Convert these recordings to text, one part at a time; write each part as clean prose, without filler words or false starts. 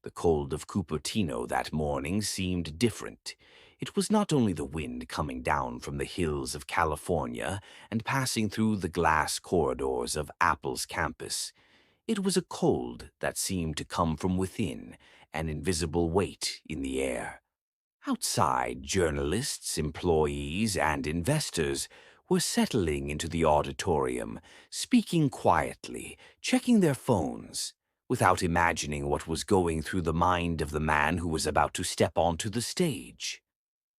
The cold of Cupertino that morning seemed different. It was not only the wind coming down from the hills of California and passing through the glass corridors of Apple's campus. It was a cold that seemed to come from within, an invisible weight in the air. Outside, journalists, employees, and investors were settling into the auditorium, speaking quietly, checking their phones, without imagining what was going through the mind of the man who was about to step onto the stage.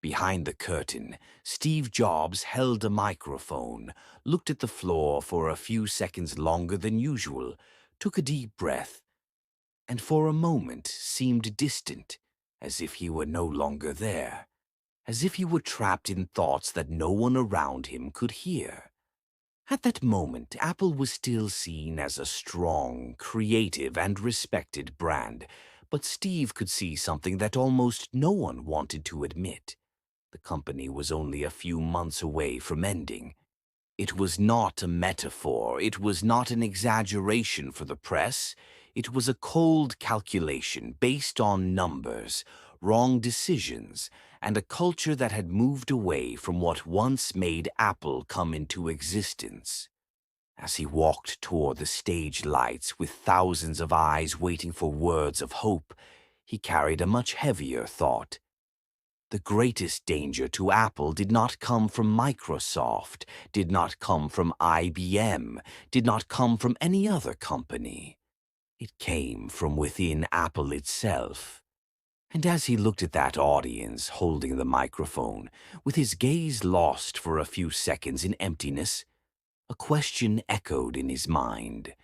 Behind the curtain, Steve Jobs held a microphone, looked at the floor for a few seconds longer than usual, took a deep breath, and for a moment seemed distant, as if he were no longer there, as if he were trapped in thoughts that no one around him could hear. At that moment, Apple was still seen as a strong, creative, and respected brand, but Steve could see something that almost no one wanted to admit. The company was only a few months away from ending. It was not a metaphor, it was not an exaggeration for the press. It was a cold calculation based on numbers, wrong decisions, and a culture that had moved away from what once made Apple come into existence. As he walked toward the stage lights with thousands of eyes waiting for words of hope, he carried a much heavier thought. The greatest danger to Apple did not come from Microsoft, did not come from IBM, did not come from any other company. It came from within Apple itself. And as he looked at that audience holding the microphone, with his gaze lost for a few seconds in emptiness, a question echoed in his mind.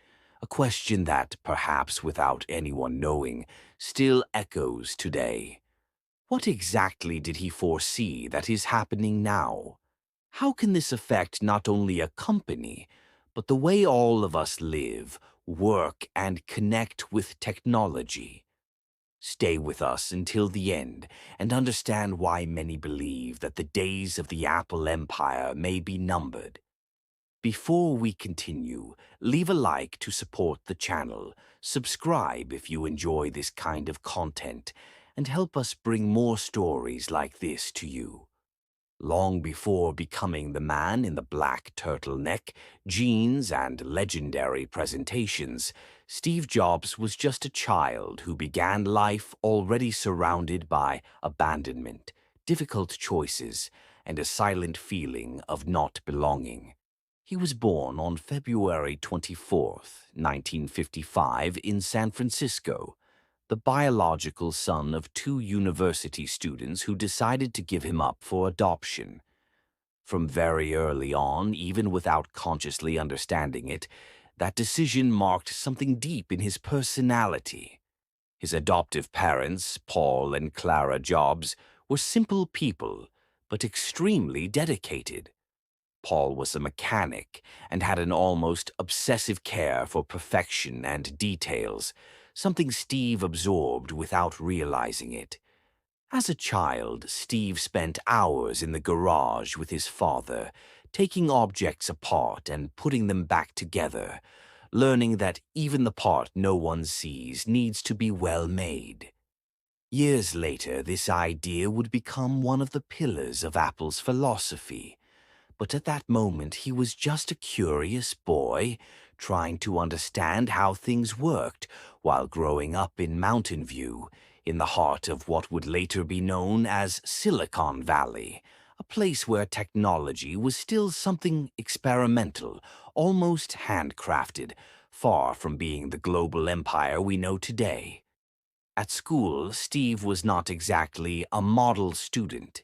A question that, perhaps without anyone knowing, still echoes today. What exactly did he foresee that is happening now? How can this affect not only a company, but the way all of us live, work, and connect with technology? Stay with us until the end and understand why many believe that the days of the Apple Empire may be numbered. Before we continue, leave a like to support the channel, subscribe if you enjoy this kind of content, and help us bring more stories like this to you. Long before becoming the man in the black turtleneck, jeans, and legendary presentations, Steve Jobs was just a child who began life already surrounded by abandonment, difficult choices, and a silent feeling of not belonging. He was born on February 24th, 1955, in San Francisco, the biological son of two university students who decided to give him up for adoption. From very early on, even without consciously understanding it, that decision marked something deep in his personality. His adoptive parents, Paul and Clara Jobs, were simple people, but extremely dedicated. Paul was a mechanic and had an almost obsessive care for perfection and details, something Steve absorbed without realizing it. As a child, Steve spent hours in the garage with his father, taking objects apart and putting them back together, learning that even the part no one sees needs to be well made. Years later, this idea would become one of the pillars of Apple's philosophy. But at that moment, he was just a curious boy, trying to understand how things worked while growing up in Mountain View, in the heart of what would later be known as Silicon Valley, a place where technology was still something experimental, almost handcrafted, far from being the global empire we know today. At school, Steve was not exactly a model student.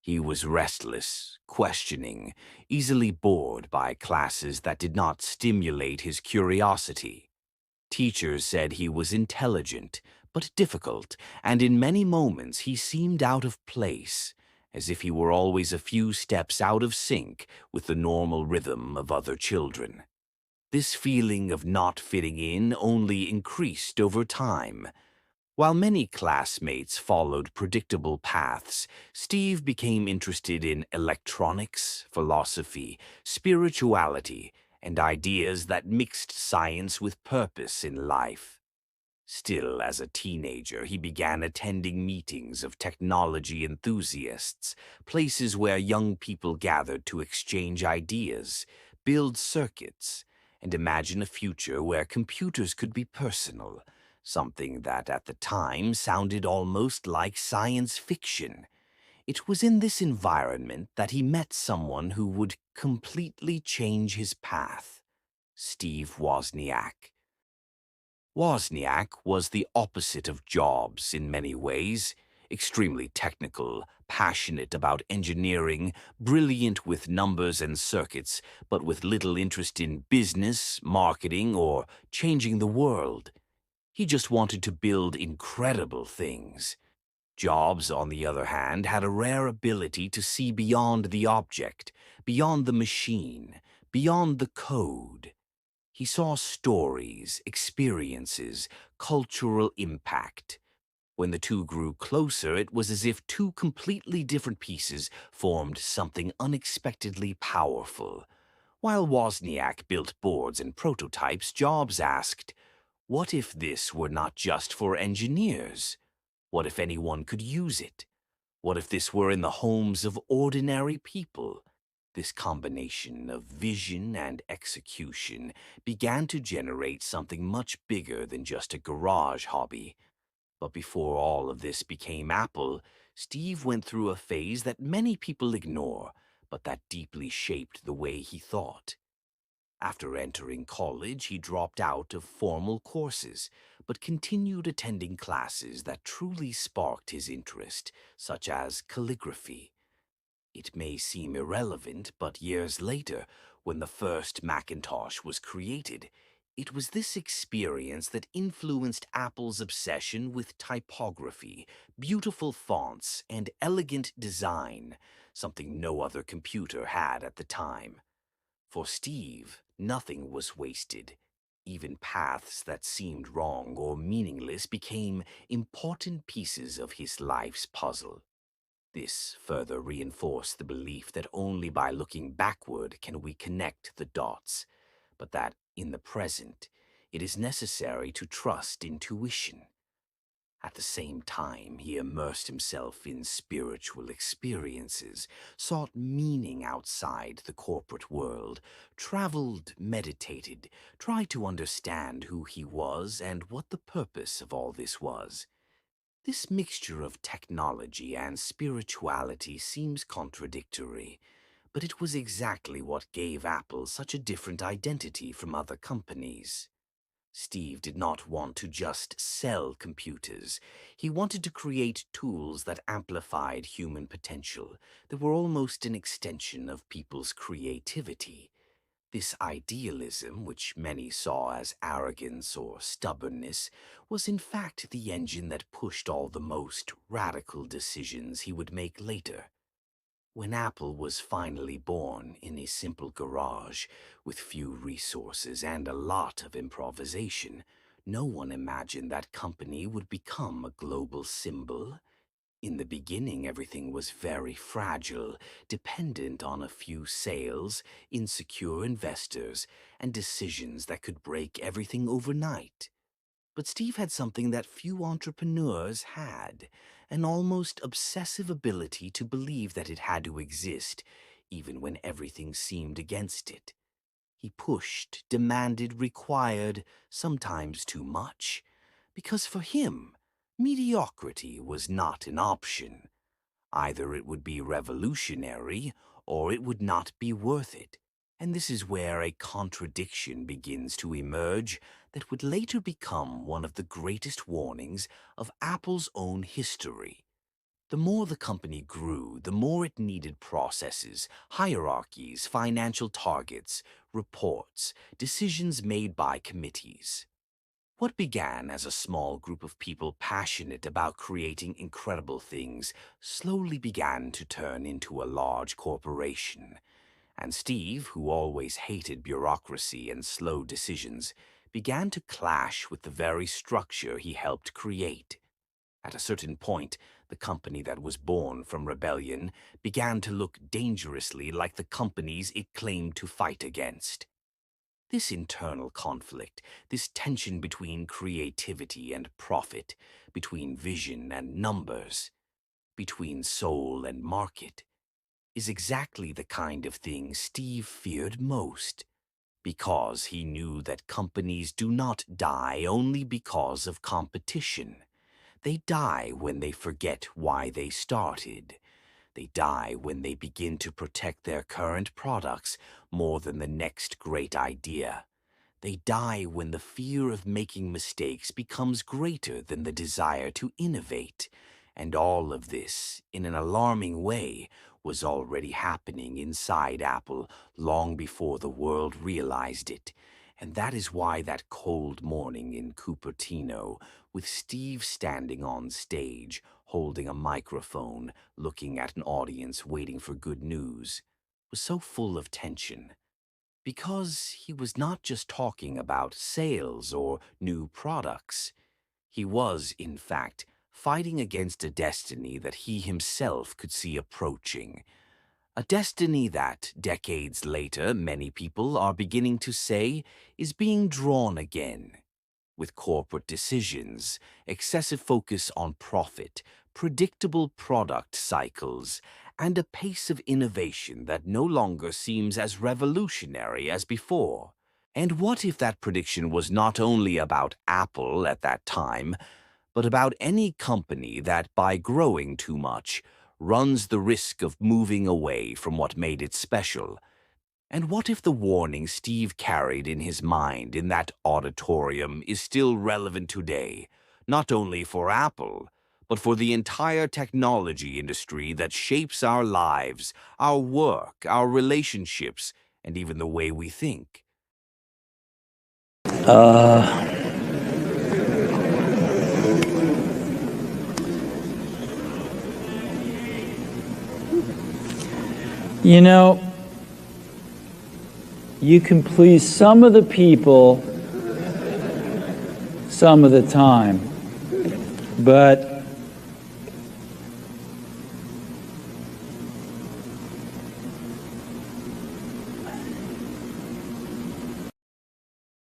He was restless, questioning, easily bored by classes that did not stimulate his curiosity. Teachers said he was intelligent, but difficult, and in many moments he seemed out of place, as if he were always a few steps out of sync with the normal rhythm of other children. This feeling of not fitting in only increased over time. While many classmates followed predictable paths, Steve became interested in electronics, philosophy, spirituality, and ideas that mixed science with purpose in life. Still, as a teenager, he began attending meetings of technology enthusiasts, places where young people gathered to exchange ideas, build circuits, and imagine a future where computers could be personal, something that at the time sounded almost like science fiction. It was in this environment that he met someone who would completely change his path, Steve Wozniak. Wozniak was the opposite of Jobs in many ways, extremely technical, passionate about engineering, brilliant with numbers and circuits, but with little interest in business, marketing, or changing the world. He just wanted to build incredible things. Jobs, on the other hand, had a rare ability to see beyond the object, beyond the machine, beyond the code. He saw stories, experiences, cultural impact. When the two grew closer, it was as if two completely different pieces formed something unexpectedly powerful. While Wozniak built boards and prototypes, Jobs asked, what if this were not just for engineers? What if anyone could use it? What if this were in the homes of ordinary people? This combination of vision and execution began to generate something much bigger than just a garage hobby. But before all of this became Apple, Steve went through a phase that many people ignore, but that deeply shaped the way he thought. After entering college, he dropped out of formal courses, but continued attending classes that truly sparked his interest, such as calligraphy. It may seem irrelevant, but years later, when the first Macintosh was created, it was this experience that influenced Apple's obsession with typography, beautiful fonts, and elegant design, something no other computer had at the time. For Steve, nothing was wasted. Even paths that seemed wrong or meaningless became important pieces of his life's puzzle. This further reinforced the belief that only by looking backward can we connect the dots, but that in the present, it is necessary to trust intuition. At the same time, he immersed himself in spiritual experiences, sought meaning outside the corporate world, traveled, meditated, tried to understand who he was and what the purpose of all this was. This mixture of technology and spirituality seems contradictory, but it was exactly what gave Apple such a different identity from other companies. Steve did not want to just sell computers. He wanted to create tools that amplified human potential, that were almost an extension of people's creativity. This idealism, which many saw as arrogance or stubbornness, was in fact the engine that pushed all the most radical decisions he would make later. When Apple was finally born in a simple garage with few resources and a lot of improvisation, no one imagined that company would become a global symbol. In the beginning, everything was very fragile, dependent on a few sales, insecure investors, and decisions that could break everything overnight. But Steve had something that few entrepreneurs had, an almost obsessive ability to believe that it had to exist, even when everything seemed against it. He pushed, demanded, required, sometimes too much, because for him, mediocrity was not an option. Either it would be revolutionary, or it would not be worth it. And this is where a contradiction begins to emerge that would later become one of the greatest warnings of Apple's own history. The more the company grew, the more it needed processes, hierarchies, financial targets, reports, decisions made by committees. What began as a small group of people passionate about creating incredible things slowly began to turn into a large corporation. And Steve, who always hated bureaucracy and slow decisions, began to clash with the very structure he helped create. At a certain point, the company that was born from rebellion began to look dangerously like the companies it claimed to fight against. This internal conflict, this tension between creativity and profit, between vision and numbers, between soul and market, is exactly the kind of thing Steve feared most, because he knew that companies do not die only because of competition. They die when they forget why they started. They die when they begin to protect their current products more than the next great idea. They die when the fear of making mistakes becomes greater than the desire to innovate. And all of this, in an alarming way, was already happening inside Apple long before the world realized it. And that is why that cold morning in Cupertino, with Steve standing on stage, holding a microphone, looking at an audience waiting for good news, was so full of tension. Because he was not just talking about sales or new products. He was, in fact, fighting against a destiny that he himself could see approaching. A destiny that, decades later, many people are beginning to say is being drawn again. With corporate decisions, excessive focus on profit, predictable product cycles, and a pace of innovation that no longer seems as revolutionary as before. And what if that prediction was not only about Apple at that time, but about any company that, by growing too much, runs the risk of moving away from what made it special? And what if the warning Steve carried in his mind in that auditorium is still relevant today, not only for Apple, but for the entire technology industry that shapes our lives, our work, our relationships, and even the way we think? Uh, you know, you can please some of the people some of the time, but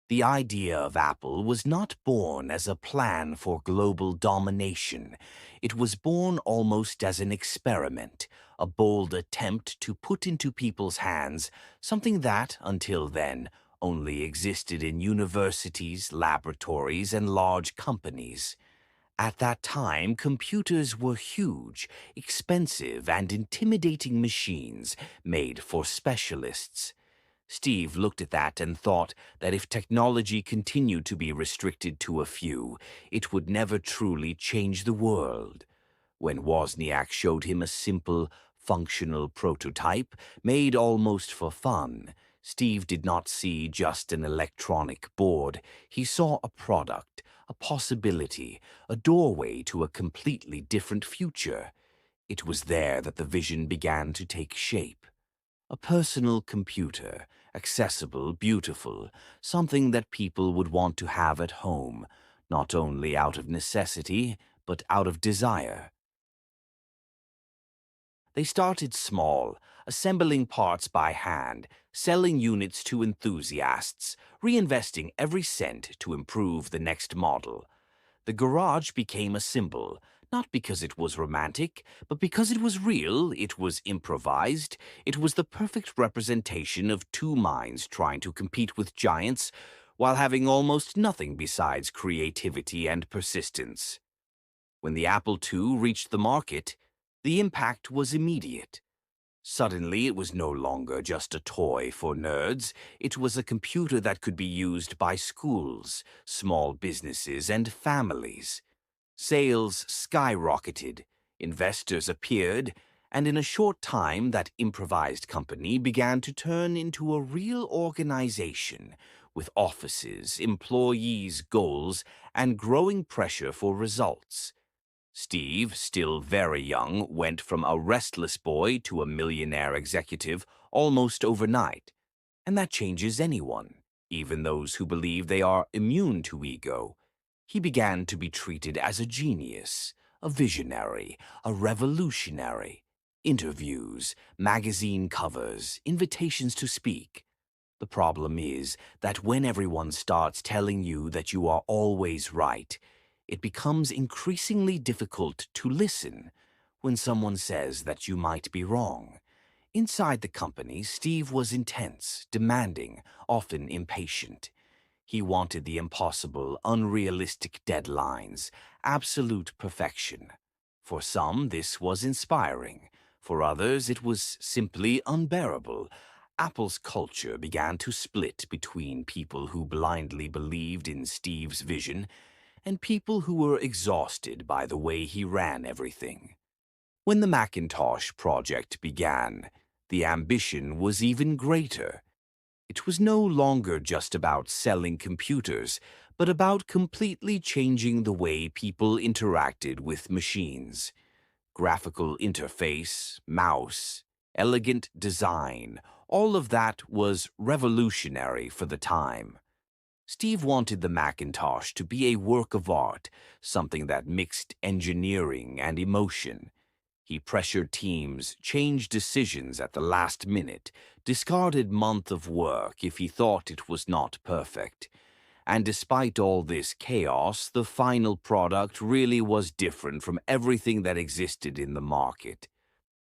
The idea of Apple was not born as a plan for global domination. It was born almost as an experiment, a bold attempt to put into people's hands something that, until then, only existed in universities, laboratories, and large companies. At that time, computers were huge, expensive, and intimidating machines made for specialists. Steve looked at that and thought that if technology continued to be restricted to a few, it would never truly change the world. When Wozniak showed him a simple, functional prototype made almost for fun, Steve did not see just an electronic board. He saw a product, a possibility, a doorway to a completely different future. It was there that the vision began to take shape. A personal computer, accessible, beautiful, something that people would want to have at home, not only out of necessity, but out of desire. They started small, assembling parts by hand, selling units to enthusiasts, reinvesting every cent to improve the next model. The garage became a symbol, not because it was romantic, but because it was real, it was improvised, it was the perfect representation of two minds trying to compete with giants while having almost nothing besides creativity and persistence. When the Apple II reached the market, the impact was immediate. Suddenly, it was no longer just a toy for nerds. It was a computer that could be used by schools, small businesses, and families. Sales skyrocketed, investors appeared, and in a short time that improvised company began to turn into a real organization with offices, employees' goals, and growing pressure for results. Steve, still very young, went from a restless boy to a millionaire executive almost overnight. And that changes anyone, even those who believe they are immune to ego. He began to be treated as a genius, a visionary, a revolutionary. Interviews, magazine covers, invitations to speak. The problem is that when everyone starts telling you that you are always right, it becomes increasingly difficult to listen when someone says that you might be wrong. Inside the company, Steve was intense, demanding, often impatient. He wanted the impossible, unrealistic deadlines, absolute perfection. For some, this was inspiring. For others, it was simply unbearable. Apple's culture began to split between people who blindly believed in Steve's vision and people who were exhausted by the way he ran everything. When the Macintosh project began, the ambition was even greater. It was no longer just about selling computers, but about completely changing the way people interacted with machines. Graphical interface, mouse, elegant design, all of that was revolutionary for the time. Steve wanted the Macintosh to be a work of art, something that mixed engineering and emotion. He pressured teams, changed decisions at the last minute, discarded months of work if he thought it was not perfect. And despite all this chaos, the final product really was different from everything that existed in the market.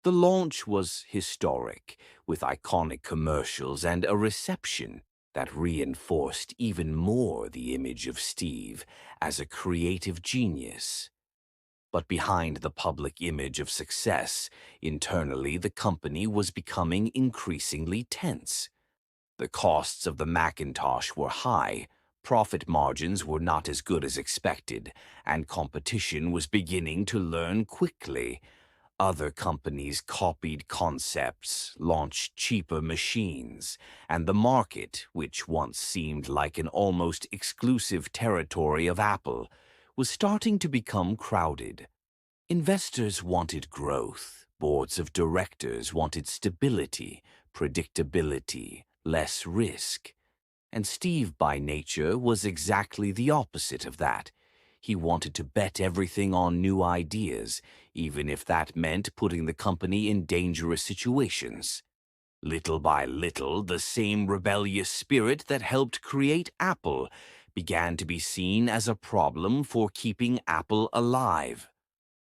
The launch was historic, with iconic commercials and a reception that reinforced even more the image of Steve as a creative genius. But behind the public image of success, internally the company was becoming increasingly tense. The costs of the Macintosh were high, profit margins were not as good as expected, and competition was beginning to learn quickly. Other companies copied concepts, launched cheaper machines, and the market, which once seemed like an almost exclusive territory of Apple, was starting to become crowded. Investors wanted growth, boards of directors wanted stability, predictability, less risk. And Steve, by nature, was exactly the opposite of that. He wanted to bet everything on new ideas, even if that meant putting the company in dangerous situations. Little by little, the same rebellious spirit that helped create Apple began to be seen as a problem for keeping Apple alive.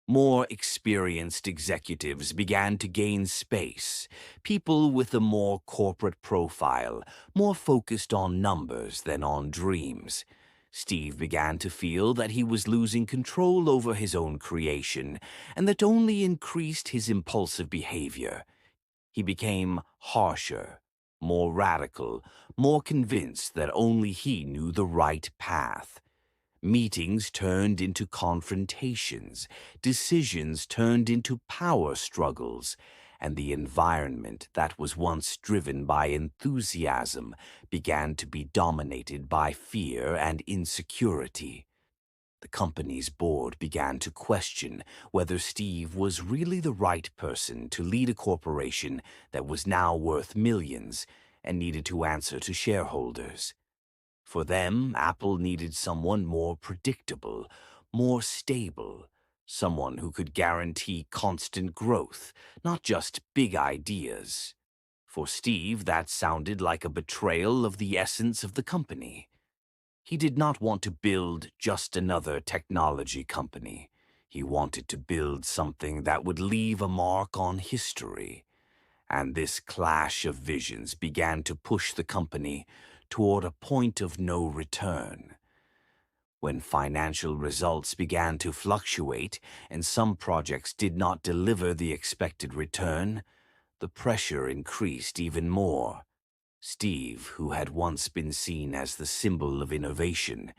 More experienced executives began to gain space, people with a more corporate profile, more focused on numbers than on dreams. Steve began to feel that he was losing control over his own creation, and that only increased his impulsive behavior. He became harsher, more radical, more convinced that only he knew the right path. Meetings turned into confrontations, decisions turned into power struggles, and the environment that was once driven by enthusiasm began to be dominated by fear and insecurity. The company's board began to question whether Steve was really the right person to lead a corporation that was now worth millions and needed to answer to shareholders. For them, Apple needed someone more predictable, more stable, someone who could guarantee constant growth, not just big ideas. For Steve, that sounded like a betrayal of the essence of the company. He did not want to build just another technology company. He wanted to build something that would leave a mark on history. And this clash of visions began to push the company toward a point of no return. When financial results began to fluctuate and some projects did not deliver the expected return, the pressure increased even more. Steve, who had once been seen as the symbol of innovation,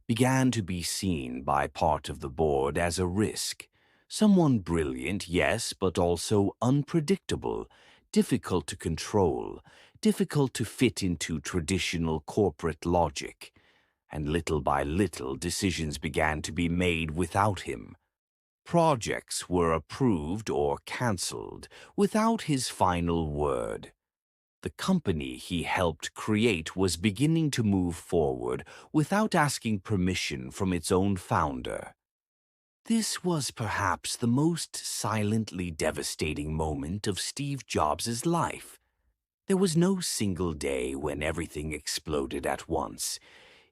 began to be seen by part of the board as a risk. Someone brilliant, yes, but also unpredictable, difficult to control, difficult to fit into traditional corporate logic. And little by little, decisions began to be made without him. Projects were approved or cancelled without his final word. The company he helped create was beginning to move forward without asking permission from its own founder. This was perhaps the most silently devastating moment of Steve Jobs' life. There was no single day when everything exploded at once.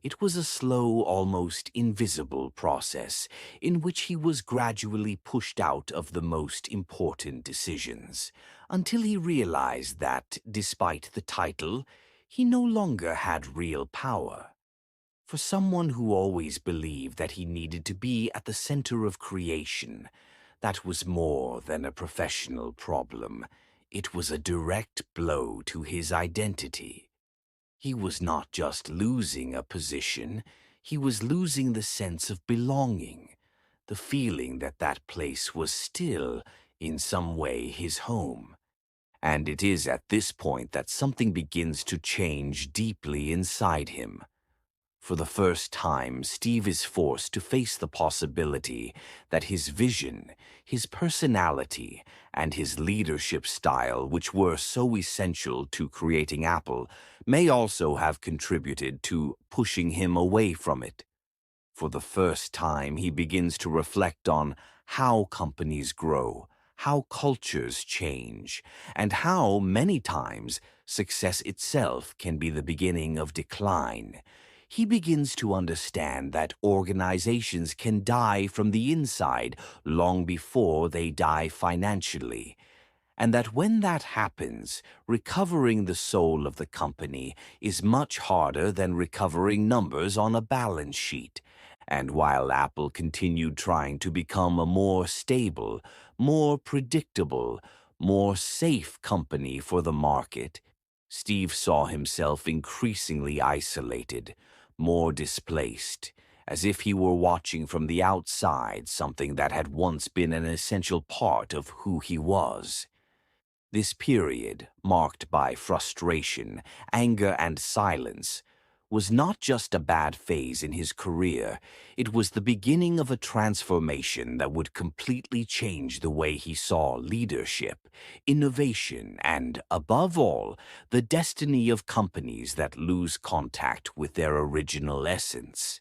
It was a slow, almost invisible process in which he was gradually pushed out of the most important decisions, until he realized that, despite the title, he no longer had real power. For someone who always believed that he needed to be at the center of creation, that was more than a professional problem. It was a direct blow to his identity. He was not just losing a position, he was losing the sense of belonging, the feeling that that place was still, in some way, his home. And it is at this point that something begins to change deeply inside him. For the first time, Steve is forced to face the possibility that his vision, his personality, and his leadership style, which were so essential to creating Apple, may also have contributed to pushing him away from it. For the first time, he begins to reflect on how companies grow, how cultures change, and how, many times, success itself can be the beginning of decline. He begins to understand that organizations can die from the inside long before they die financially, and that when that happens, recovering the soul of the company is much harder than recovering numbers on a balance sheet. And while Apple continued trying to become a more stable, more predictable, more safe company for the market, Steve saw himself increasingly isolated, more displaced, as if he were watching from the outside something that had once been an essential part of who he was. This period, marked by frustration, anger, and silence, was not just a bad phase in his career, it was the beginning of a transformation that would completely change the way he saw leadership, innovation, and, above all, the destiny of companies that lose contact with their original essence.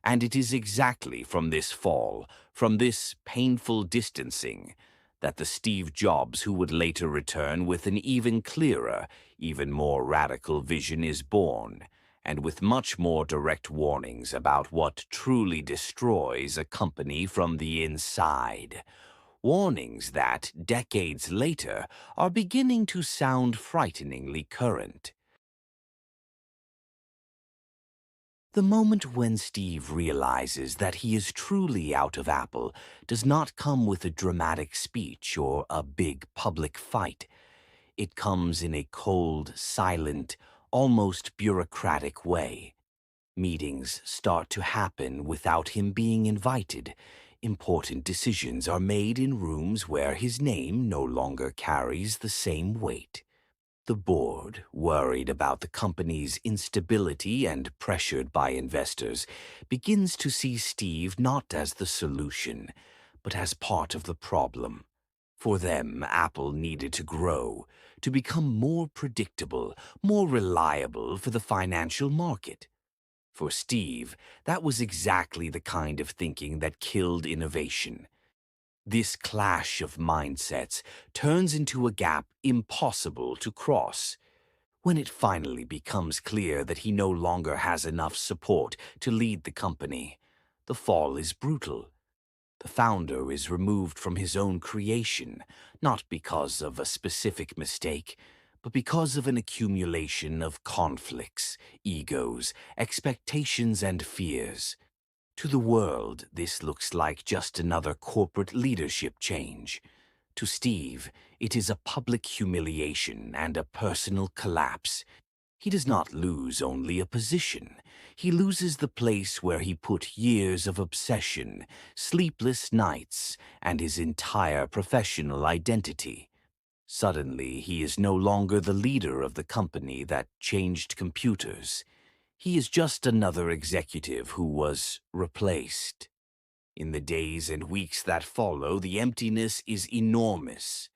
And it is exactly from this fall, from this painful distancing, that the Steve Jobs who would later return with an even clearer, even more radical vision is born, and with much more direct warnings about what truly destroys a company from the inside. Warnings that, decades later, are beginning to sound frighteningly current. The moment when Steve realizes that he is truly out of Apple does not come with a dramatic speech or a big public fight. It comes in a cold, silent, almost bureaucratic way. Meetings start to happen without him being invited. Important decisions are made in rooms where his name no longer carries the same weight. The board, worried about the company's instability and pressured by investors, begins to see Steve not as the solution, but as part of the problem. For them, Apple needed to grow, to become more predictable, more reliable for the financial market. For Steve, that was exactly the kind of thinking that killed innovation. This clash of mindsets turns into a gap impossible to cross. When it finally becomes clear that he no longer has enough support to lead the company, the fall is brutal. The founder is removed from his own creation, not because of a specific mistake, but because of an accumulation of conflicts, egos, expectations, and fears. To the world, this looks like just another corporate leadership change. To Steve, it is a public humiliation and a personal collapse. He does not lose only a position. He loses the place where he put years of obsession, sleepless nights, and his entire professional identity. Suddenly, he is no longer the leader of the company that changed computers. He is just another executive who was replaced. In the days and weeks that follow, the emptiness is enormous.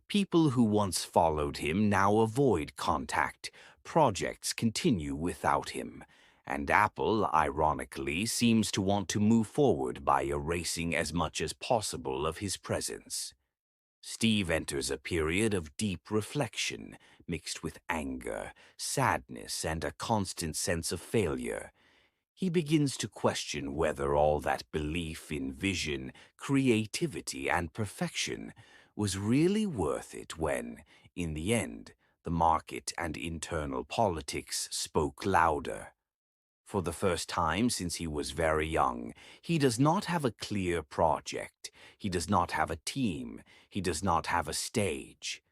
People who once followed him now avoid contact. Projects continue without him. And Apple, ironically, seems to want to move forward by erasing as much as possible of his presence. Steve enters a period of deep reflection, mixed with anger, sadness, and a constant sense of failure. He begins to question whether all that belief in vision, creativity, and perfection was really worth it when, in the end, the market and internal politics spoke louder. For the first time since he was very young, he does not have a clear project. He does not have a team. He does not have a stage.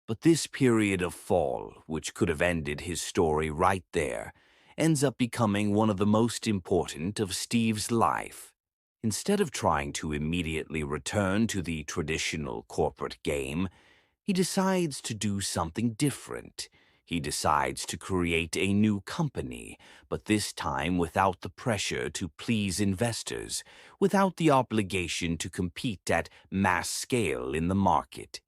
But this period of fall, which could have ended his story right there, ends up becoming one of the most important of Steve's life. Instead of trying to immediately return to the traditional corporate game, he decides to do something different. He decides to create a new company, but this time without the pressure to please investors, without the obligation to compete at mass scale in the market.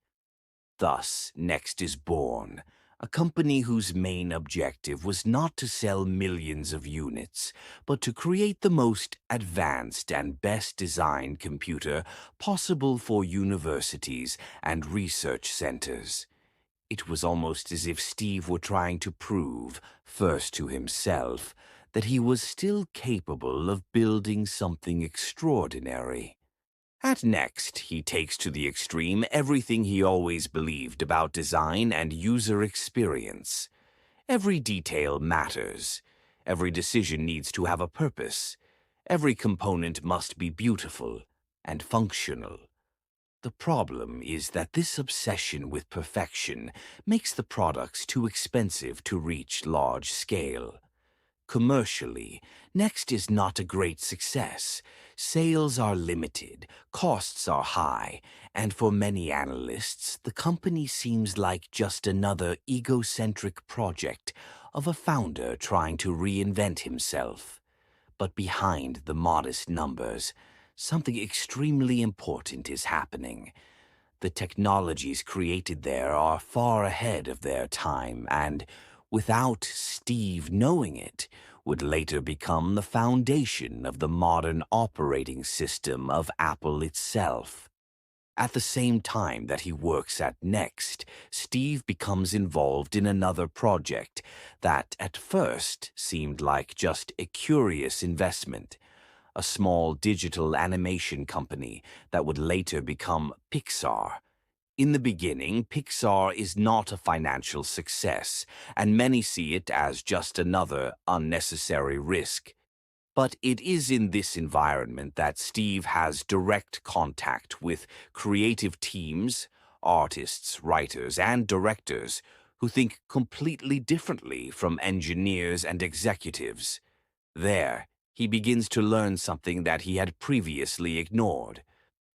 Thus, Next is born, a company whose main objective was not to sell millions of units, but to create the most advanced and best designed computer possible for universities and research centers. It was almost as if Steve were trying to prove, first to himself, that he was still capable of building something extraordinary. At Next, he takes to the extreme everything he always believed about design and user experience. Every detail matters. Every decision needs to have a purpose. Every component must be beautiful and functional. The problem is that this obsession with perfection makes the products too expensive to reach large scale. Commercially, Next is not a great success. Sales are limited, costs are high, and for many analysts, the company seems like just another egocentric project of a founder trying to reinvent himself. But behind the modest numbers, something extremely important is happening. The technologies created there are far ahead of their time and, without Steve knowing it, would later become the foundation of the modern operating system of Apple itself. At the same time that he works at Next, Steve becomes involved in another project that at first seemed like just a curious investment, a small digital animation company that would later become Pixar. In the beginning, Pixar is not a financial success, and many see it as just another unnecessary risk. But it is in this environment that Steve has direct contact with creative teams, artists, writers, and directors who think completely differently from engineers and executives. There, he begins to learn something that he had previously ignored.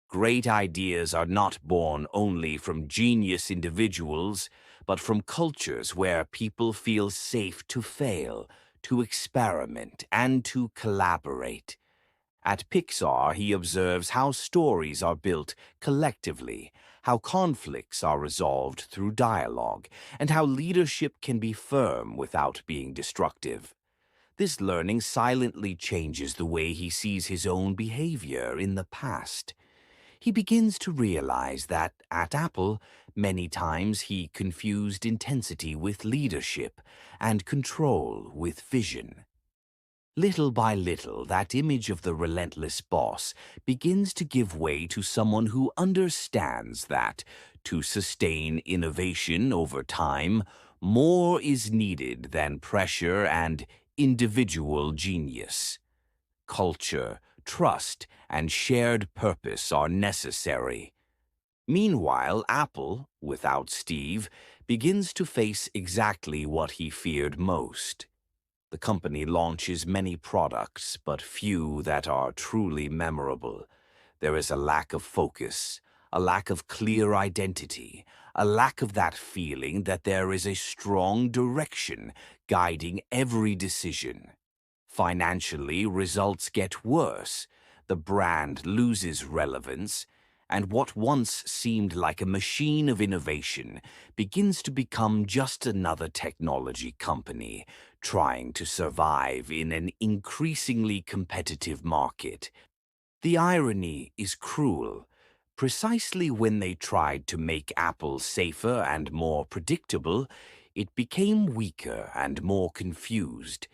Great ideas are not born only from genius individuals, but from cultures where people feel safe to fail, to experiment, and to collaborate. At Pixar, he observes how stories are built collectively, how conflicts are resolved through dialogue, and how leadership can be firm without being destructive. This learning silently changes the way he sees his own behavior in the past. He begins to realize that at Apple, many times he confused intensity with leadership and control with vision. Little by little, that image of the relentless boss begins to give way to someone who understands that, to sustain innovation over time, more is needed than pressure and individual genius. Culture, trust, and shared purpose are necessary. Meanwhile, Apple, without Steve, begins to face exactly what he feared most. The company launches many products, but few that are truly memorable. There is a lack of focus, a lack of clear identity, a lack of that feeling that there is a strong direction guiding every decision. Financially, results get worse, the brand loses relevance, and what once seemed like a machine of innovation begins to become just another technology company trying to survive in an increasingly competitive market. The irony is cruel. Precisely when they tried to make Apple safer and more predictable, it became weaker and more confused.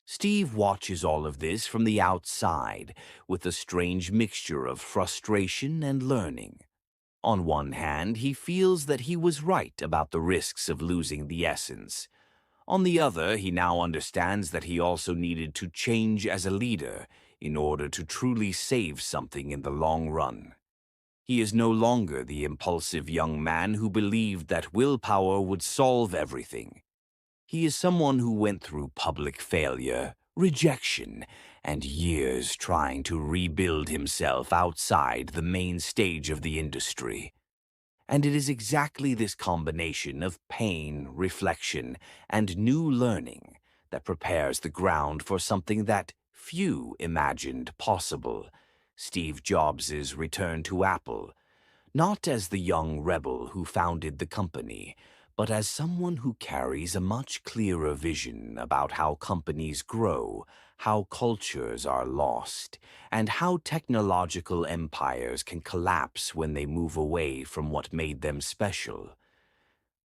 Steve watches all of this from the outside with a strange mixture of frustration and learning. On one hand, he feels that he was right about the risks of losing the essence. On the other, he now understands that he also needed to change as a leader in order to truly save something in the long run. He is no longer the impulsive young man who believed that willpower would solve everything. He is someone who went through public failure, rejection, and years trying to rebuild himself outside the main stage of the industry. And it is exactly this combination of pain, reflection, and new learning that prepares the ground for something that few imagined possible: Steve Jobs' return to Apple, not as the young rebel who founded the company, but as someone who carries a much clearer vision about how companies grow, how cultures are lost, and how technological empires can collapse when they move away from what made them special.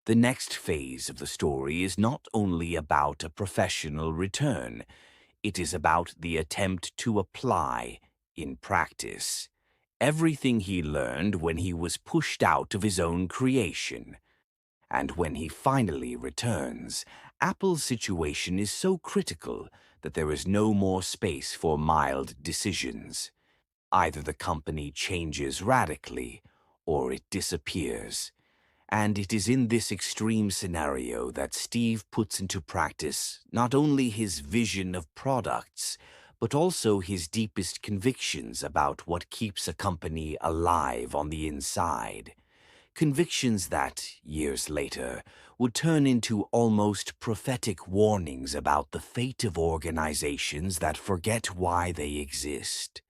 The next phase of the story is not only about a professional return, it is about the attempt to apply, in practice, everything he learned when he was pushed out of his own creation. And when he finally returns, Apple's situation is so critical that there is no more space for mild decisions. Either the company changes radically, or it disappears. And it is in this extreme scenario that Steve puts into practice not only his vision of products, but also his deepest convictions about what keeps a company alive on the inside. Convictions that, years later, would turn into almost prophetic warnings about the fate of organizations that forget why they exist.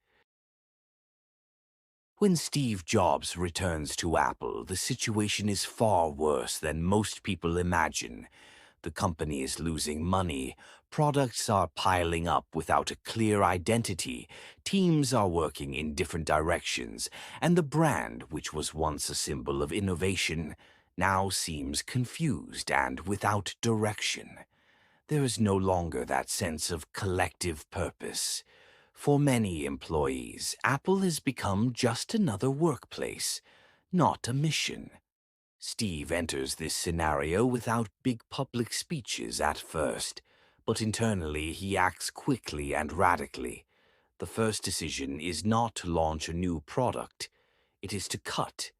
When Steve Jobs returns to Apple, the situation is far worse than most people imagine. The company is losing money, products are piling up without a clear identity, teams are working in different directions, and the brand, which was once a symbol of innovation, now seems confused and without direction. There is no longer that sense of collective purpose. For many employees, Apple has become just another workplace, not a mission. Steve enters this scenario without big public speeches at first, but internally he acts quickly and radically. The first decision is not to launch a new product. It is to cut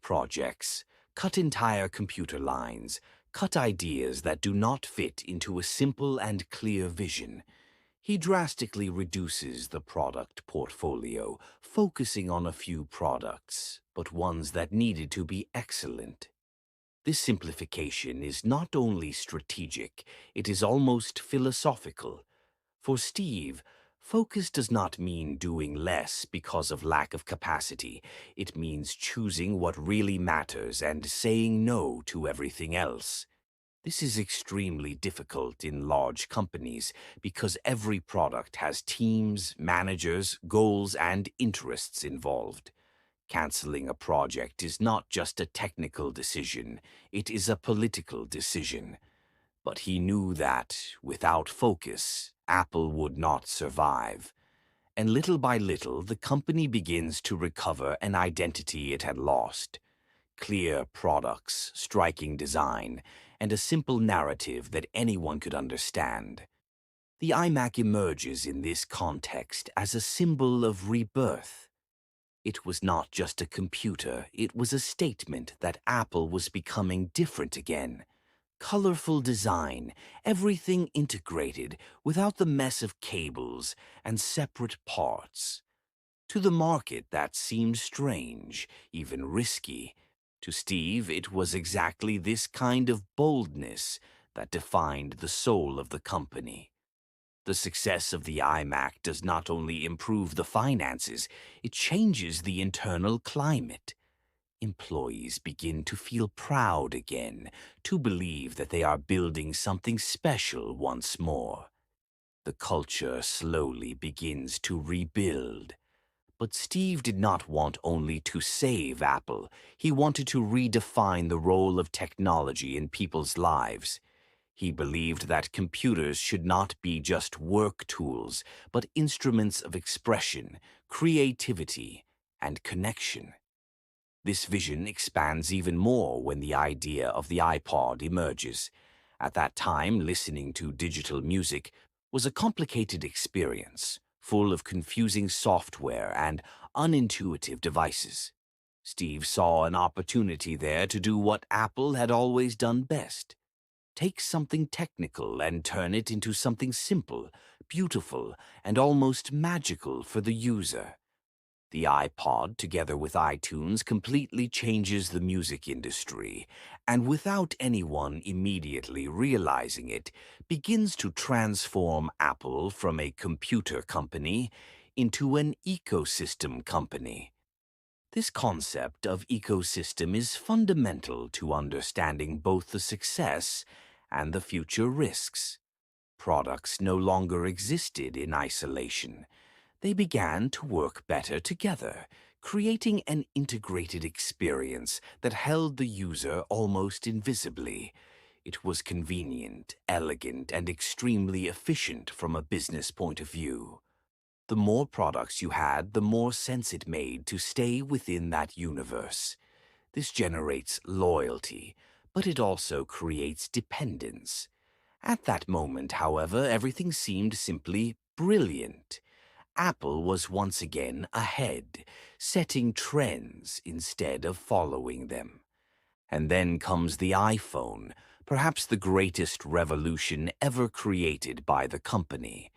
projects, cut entire computer lines, cut ideas that do not fit into a simple and clear vision. He drastically reduces the product portfolio, focusing on a few products, but ones that needed to be excellent. This simplification is not only strategic, it is almost philosophical. For Steve, focus does not mean doing less because of lack of capacity. It means choosing what really matters and saying no to everything else. This is extremely difficult in large companies because every product has teams, managers, goals, and interests involved. Canceling a project is not just a technical decision, it is a political decision. But he knew that, without focus, Apple would not survive. And little by little, the company begins to recover an identity it had lost. Clear products, striking design, and a simple narrative that anyone could understand. The iMac emerges in this context as a symbol of rebirth. It was not just a computer, it was a statement that Apple was becoming different again. Colorful design, everything integrated without the mess of cables and separate parts. To the market, that seemed strange, even risky. To Steve, it was exactly this kind of boldness that defined the soul of the company. The success of the iMac does not only improve the finances, it changes the internal climate. Employees begin to feel proud again, to believe that they are building something special once more. The culture slowly begins to rebuild. But Steve did not want only to save Apple. He wanted to redefine the role of technology in people's lives. He believed that computers should not be just work tools, but instruments of expression, creativity, and connection. This vision expands even more when the idea of the iPod emerges. At that time, listening to digital music was a complicated experience, full of confusing software and unintuitive devices. Steve saw an opportunity there to do what Apple had always done best: take something technical and turn it into something simple, beautiful, and almost magical for the user. The iPod, together with iTunes, completely changes the music industry, and without anyone immediately realizing it, begins to transform Apple from a computer company into an ecosystem company. This concept of ecosystem is fundamental to understanding both the success and the future risks. Products no longer existed in isolation. They began to work better together, creating an integrated experience that held the user almost invisibly. It was convenient, elegant, and extremely efficient from a business point of view. The more products you had, the more sense it made to stay within that universe. This generates loyalty, but it also creates dependence. At that moment, however, everything seemed simply brilliant. Apple was once again ahead, setting trends instead of following them. And then comes the iPhone, perhaps the greatest revolution ever created by the company.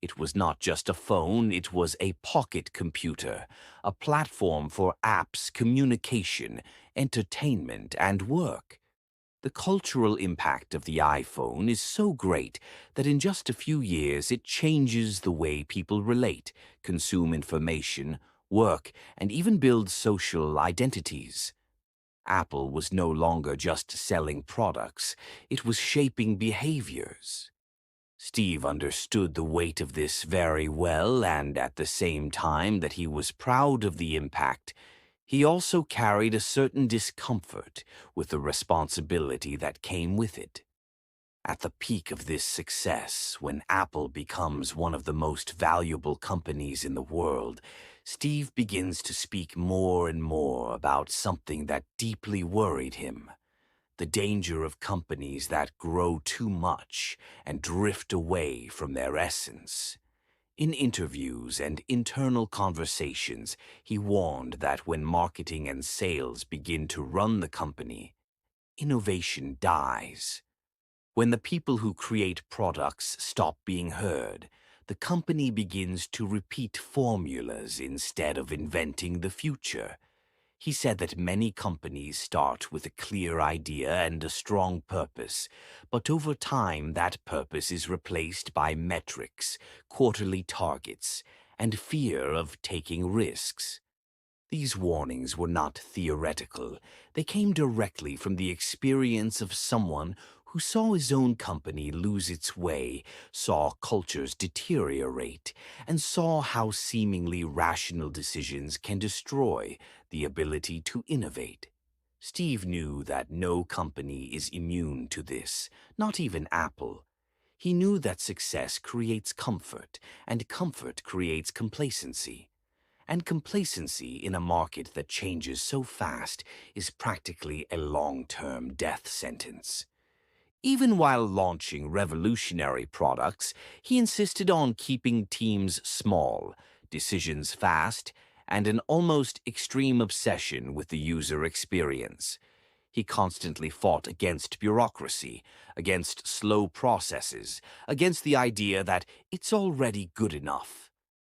It was not just a phone, it was a pocket computer, a platform for apps, communication, entertainment, and work. The cultural impact of the iPhone is so great that in just a few years it changes the way people relate, consume information, work, and even build social identities. Apple was no longer just selling products, it was shaping behaviors. Steve understood the weight of this very well, and at the same time that he was proud of the impact, he also carried a certain discomfort with the responsibility that came with it. At the peak of this success, when Apple becomes one of the most valuable companies in the world, Steve begins to speak more and more about something that deeply worried him: the danger of companies that grow too much and drift away from their essence. In interviews and internal conversations, he warned that when marketing and sales begin to run the company, innovation dies. When the people who create products stop being heard, the company begins to repeat formulas instead of inventing the future. He said that many companies start with a clear idea and a strong purpose, but over time that purpose is replaced by metrics, quarterly targets, and fear of taking risks. These warnings were not theoretical. They came directly from the experience of someone who saw his own company lose its way, saw cultures deteriorate, and saw how seemingly rational decisions can destroy the ability to innovate. Steve knew that no company is immune to this, not even Apple. He knew that success creates comfort, and comfort creates complacency. And complacency in a market that changes so fast is practically a long-term death sentence. Even while launching revolutionary products, he insisted on keeping teams small, decisions fast, and an almost extreme obsession with the user experience. He constantly fought against bureaucracy, against slow processes, against the idea that it's already good enough.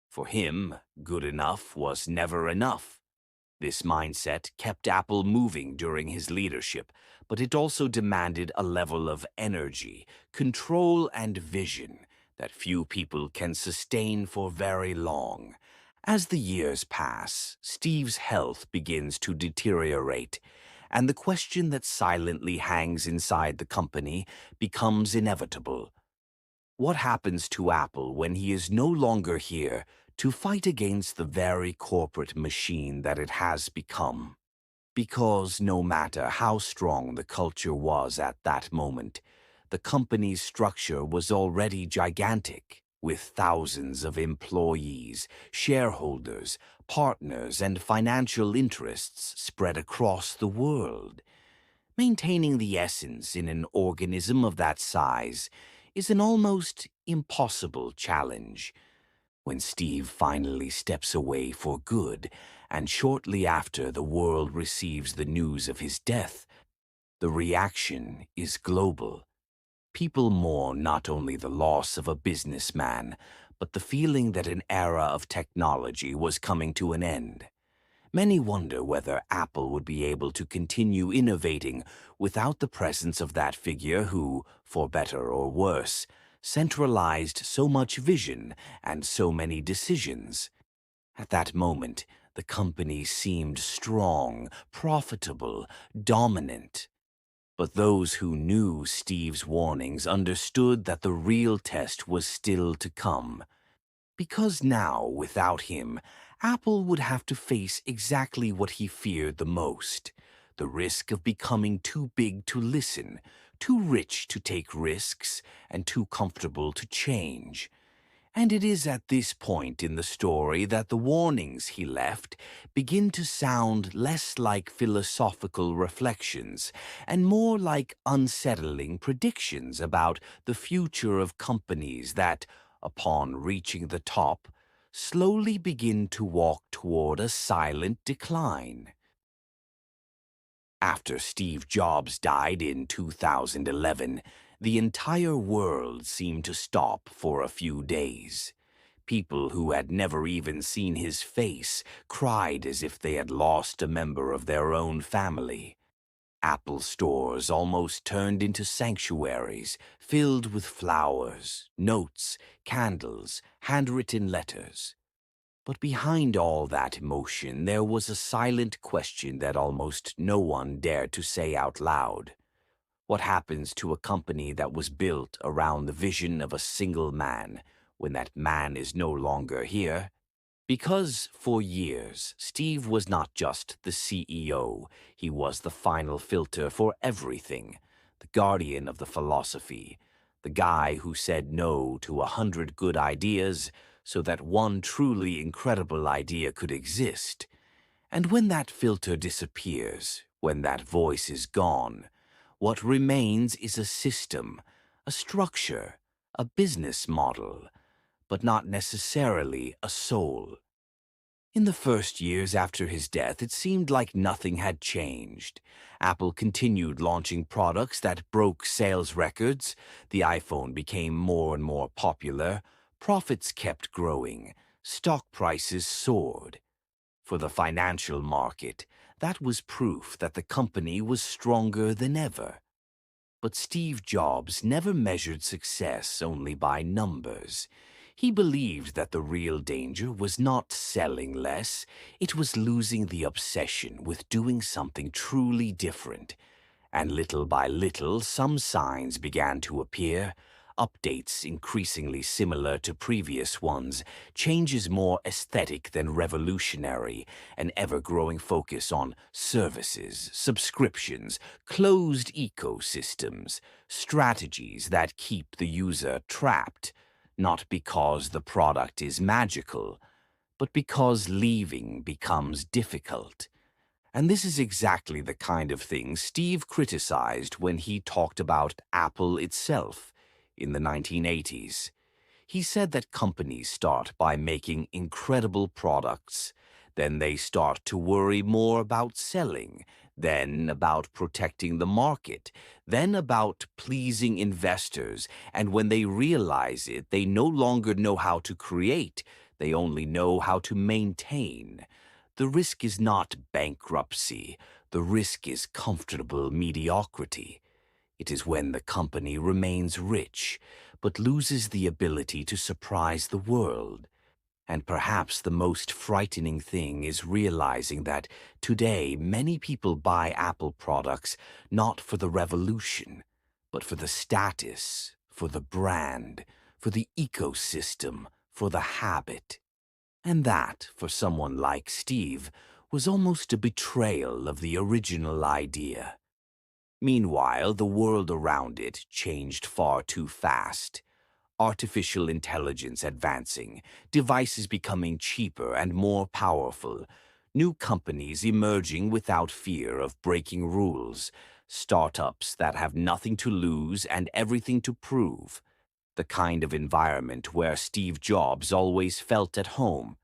For him, good enough was never enough. This mindset kept Apple moving during his leadership, but it also demanded a level of energy, control, and vision that few people can sustain for very long. As the years pass, Steve's health begins to deteriorate, and the question that silently hangs inside the company becomes inevitable. What happens to Apple when he is no longer here to fight against the very corporate machine that it has become. Because no matter how strong the culture was at that moment, the company's structure was already gigantic, with thousands of employees, shareholders, partners, and financial interests spread across the world. Maintaining the essence in an organism of that size is an almost impossible challenge. When Steve finally steps away for good, and shortly after the world receives the news of his death, the reaction is global. People mourn not only the loss of a businessman, but the feeling that an era of technology was coming to an end. Many wonder whether Apple would be able to continue innovating without the presence of that figure who, for better or worse, centralized so much vision and so many decisions. At that moment, the company seemed strong, profitable, dominant. But those who knew Steve's warnings understood that the real test was still to come. Because now, without him, Apple would have to face exactly what he feared the most: the risk of becoming too big to listen, too rich to take risks, and too comfortable to change. And it is at this point in the story that the warnings he left begin to sound less like philosophical reflections and more like unsettling predictions about the future of companies that, upon reaching the top, slowly begin to walk toward a silent decline. After Steve Jobs died in 2011, the entire world seemed to stop for a few days. People who had never even seen his face cried as if they had lost a member of their own family. Apple stores almost turned into sanctuaries filled with flowers, notes, candles, handwritten letters. But behind all that emotion, there was a silent question that almost no one dared to say out loud. What happens to a company that was built around the vision of a single man when that man is no longer here? Because for years, Steve was not just the CEO, he was the final filter for everything, the guardian of the philosophy, the guy who said no to 100 good ideas so that one truly incredible idea could exist. And when that filter disappears, when that voice is gone, what remains is a system, a structure, a business model, but not necessarily a soul. In the first years after his death, it seemed like nothing had changed. Apple continued launching products that broke sales records, the iPhone became more and more popular, profits kept growing, stock prices soared. For the financial market, that was proof that the company was stronger than ever. But Steve Jobs never measured success only by numbers. He believed that the real danger was not selling less, it was losing the obsession with doing something truly different. And little by little, some signs began to appear. Updates increasingly similar to previous ones, changes more aesthetic than revolutionary, an ever-growing focus on services, subscriptions, closed ecosystems, strategies that keep the user trapped, not because the product is magical, but because leaving becomes difficult. And this is exactly the kind of thing Steve criticized when he talked about Apple itself in the 1980s. He said that companies start by making incredible products, then they start to worry more about selling, then about protecting the market, then about pleasing investors, and when they realize it, they no longer know how to create, they only know how to maintain. The risk is not bankruptcy, the risk is comfortable mediocrity. It is when the company remains rich, but loses the ability to surprise the world. And perhaps the most frightening thing is realizing that today many people buy Apple products not for the revolution, but for the status, for the brand, for the ecosystem, for the habit. And that, for someone like Steve, was almost a betrayal of the original idea. Meanwhile, the world around it changed far too fast. Artificial intelligence advancing, devices becoming cheaper and more powerful, new companies emerging without fear of breaking rules, startups that have nothing to lose and everything to prove, the kind of environment where Steve Jobs always felt at home.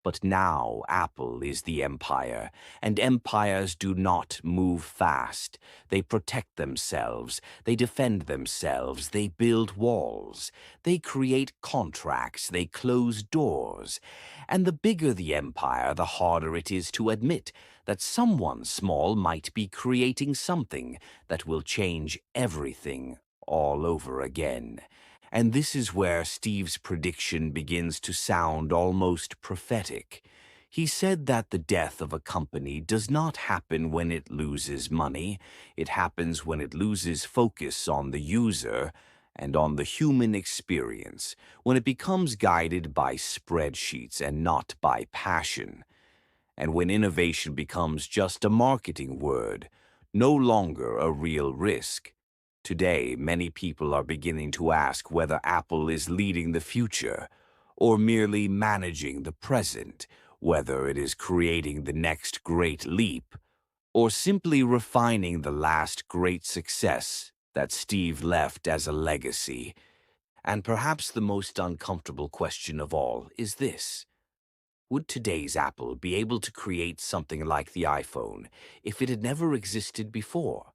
But now Apple is the empire, and empires do not move fast. They protect themselves, they defend themselves, they build walls, they create contracts, they close doors. And the bigger the empire, the harder it is to admit that someone small might be creating something that will change everything all over again. And this is where Steve's prediction begins to sound almost prophetic. He said that the death of a company does not happen when it loses money. It happens when it loses focus on the user and on the human experience, when it becomes guided by spreadsheets and not by passion, and when innovation becomes just a marketing word, no longer a real risk. Today, many people are beginning to ask whether Apple is leading the future or merely managing the present, whether it is creating the next great leap or simply refining the last great success that Steve left as a legacy. And perhaps the most uncomfortable question of all is this: would today's Apple be able to create something like the iPhone if it had never existed before?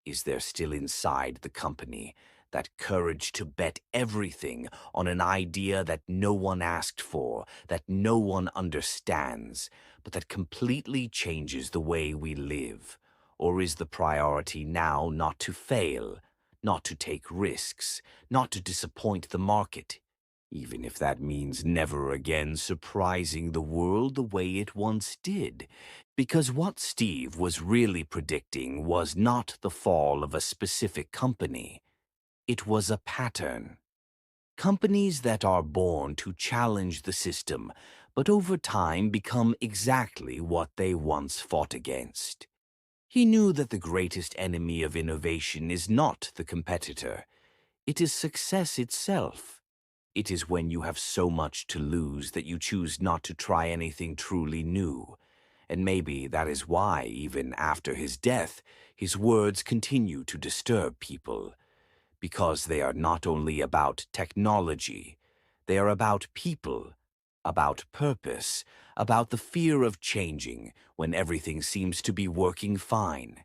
Is there still inside the company that courage to bet everything on an idea that no one asked for, that no one understands, but that completely changes the way we live? Or is the priority now not to fail, not to take risks, not to disappoint the market, even if that means never again surprising the world the way it once did? Because what Steve was really predicting was not the fall of a specific company. It was a pattern. Companies that are born to challenge the system, but over time become exactly what they once fought against. He knew that the greatest enemy of innovation is not the competitor. It is success itself. It is when you have so much to lose that you choose not to try anything truly new. And maybe that is why, even after his death, his words continue to disturb people. Because they are not only about technology, they are about people, about purpose, about the fear of changing when everything seems to be working fine.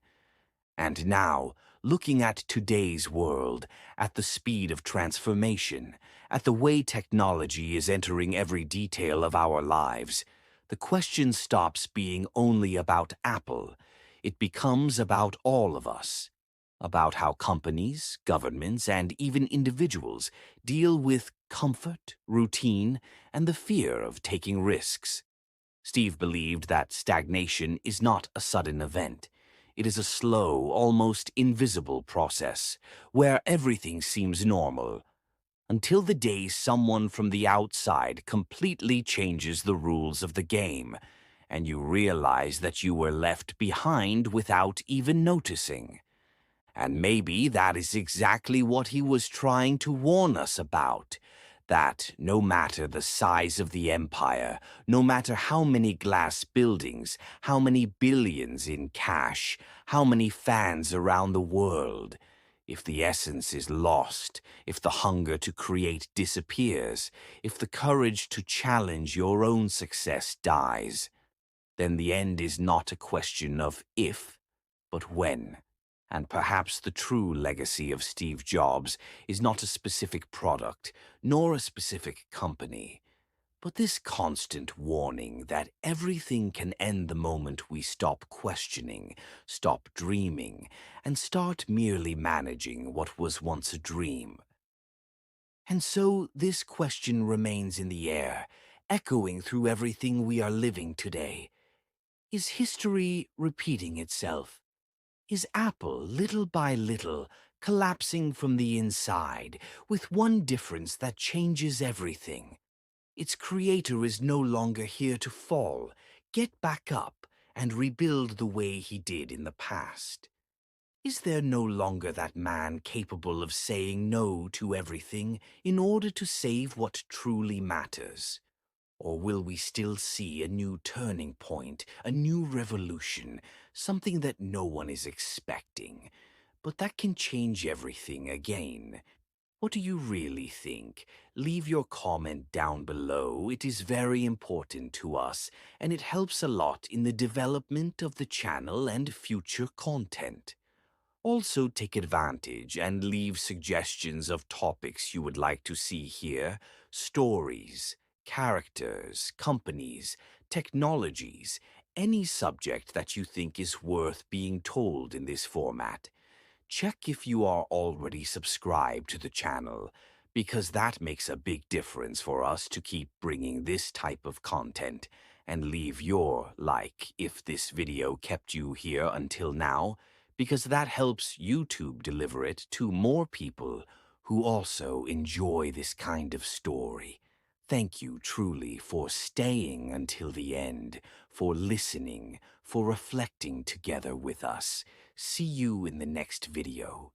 And now, looking at today's world, at the speed of transformation, at the way technology is entering every detail of our lives, the question stops being only about Apple. It becomes about all of us, about how companies, governments, and even individuals deal with comfort, routine, and the fear of taking risks. Steve believed that stagnation is not a sudden event. It is a slow, almost invisible process, where everything seems normal, until the day someone from the outside completely changes the rules of the game, and you realize that you were left behind without even noticing. And maybe that is exactly what he was trying to warn us about. That no matter the size of the empire, no matter how many glass buildings, how many billions in cash, how many fans around the world, if the essence is lost, if the hunger to create disappears, if the courage to challenge your own success dies, then the end is not a question of if, but when. And perhaps the true legacy of Steve Jobs is not a specific product, nor a specific company, but this constant warning that everything can end the moment we stop questioning, stop dreaming, and start merely managing what was once a dream. And so this question remains in the air, echoing through everything we are living today. Is history repeating itself? Is Apple, little by little, collapsing from the inside, with one difference that changes everything? Its creator is no longer here to fall. Get back up and rebuild the way he did in the past. Is there no longer that man capable of saying no to everything in order to save what truly matters? Or will we still see a new turning point, a new revolution, something that no one is expecting, but that can change everything again? What do you really think? Leave your comment down below. It is very important to us, and it helps a lot in the development of the channel and future content. Also, take advantage and leave suggestions of topics you would like to see here, stories, characters, companies, technologies, any subject that you think is worth being told in this format. Check if you are already subscribed to the channel, because that makes a big difference for us to keep bringing this type of content, and leave your like if this video kept you here until now, because that helps YouTube deliver it to more people who also enjoy this kind of story. Thank you truly for staying until the end, for listening, for reflecting together with us. See you in the next video.